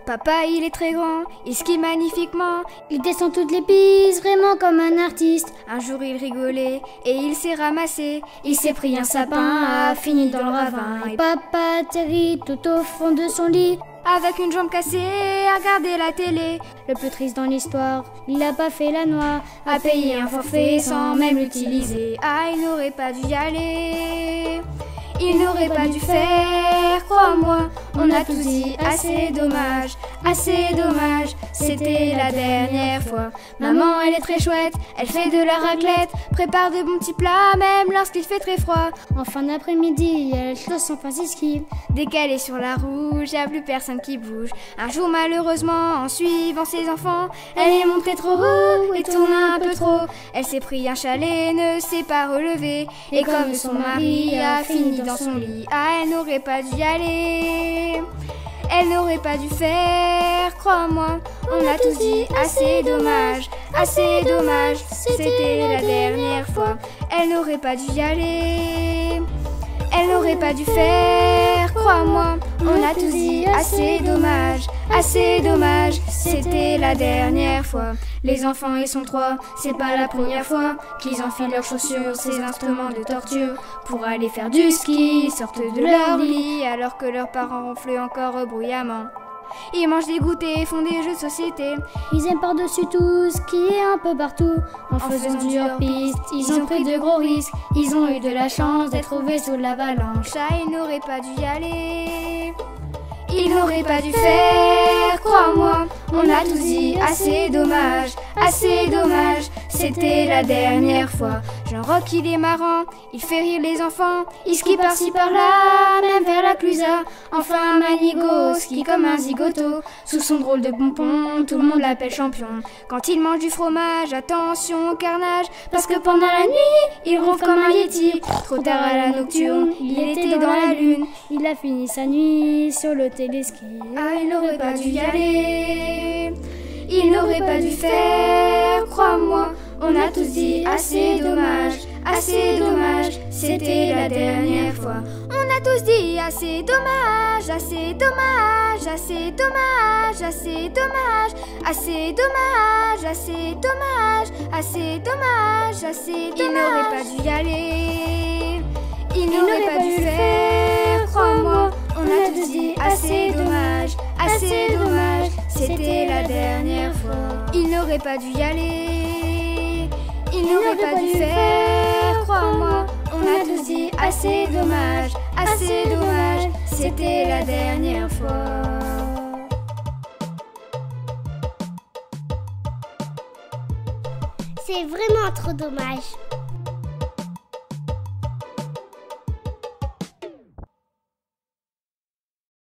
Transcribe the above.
Papa, il est très grand, il skie magnifiquement. Il descend toutes les pistes, vraiment comme un artiste. Un jour, il rigolait et il s'est ramassé. Il s'est pris un sapin, a fini dans le ravin. Et papa atterrit tout au fond de son lit, avec une jambe cassée, à regarder la télé. Le plus triste dans l'histoire, il n'a pas fait la noix, a payé un forfait sans même l'utiliser. Ah, il n'aurait pas dû y aller. Il n'aurait pas dû faire, crois-moi. On a tous dit assez dommage, c'était la dernière fois. Maman, elle est très chouette, elle fait de la raclette, prépare de bons petits plats, même lorsqu'il fait très froid. En fin d'après-midi, elle close son ski. Dès qu'elle est sur la rouge, y a plus personne qui bouge. Un jour, malheureusement, en suivant ses enfants, elle est montée trop haut et tourne un peu trop. Elle s'est pris un chalet, ne s'est pas relevée, et comme son mari a fini dans son lit. Ah, elle n'aurait pas dû y aller. Elle n'aurait pas dû faire, crois-moi. On a tous dit assez dommage, c'était la dernière fois. Elle n'aurait pas dû y aller. Elle n'aurait pas dû faire, crois-moi. On a tous dit assez dommage, c'était la dernière fois. Les enfants, ils sont trois, c'est pas la première fois qu'ils enfilent leurs chaussures, ces instruments de torture, pour aller faire du ski. Ils sortent de leur lit alors que leurs parents ronflent encore bruyamment. Ils mangent des goûters, font des jeux de société. Ils aiment par-dessus tout skier un peu partout. En faisant du hors-piste, ils ont pris de gros risques. Ils ont eu de la chance d'être trouvés sous l'avalanche. Ah, ils n'auraient pas dû y aller. Ils n'auraient pas dû faire, crois-moi. On a tous dit assez dommage, c'était la dernière fois. Jean-Roch, il est marrant, il fait rire les enfants. Il skie par-ci par-là, même vers la Clusa. Enfin, Manigo skie comme un zigoto. Sous son drôle de pompon, tout le monde l'appelle champion. Quand il mange du fromage, attention au carnage, parce que pendant la nuit, il ronfle comme un yéti. Trop tard à la nocturne, il était dans la lune. Il a fini sa nuit sur le téléski. Ah, il n'aurait pas dû y aller. Il n'aurait pas dû faire, crois-moi. On a tous dit assez dommage, c'était la dernière fois. On a tous dit assez dommage, Il n'aurait pas dû y aller. Il n'aurait pas dû faire, crois-moi. On a tous dit assez dommage, c'était la dernière fois. Il n'aurait pas dû y aller. Il n'aurait pas dû faire, crois-moi. On a tous dit assez dommage, c'était la dernière fois. C'est vraiment trop dommage.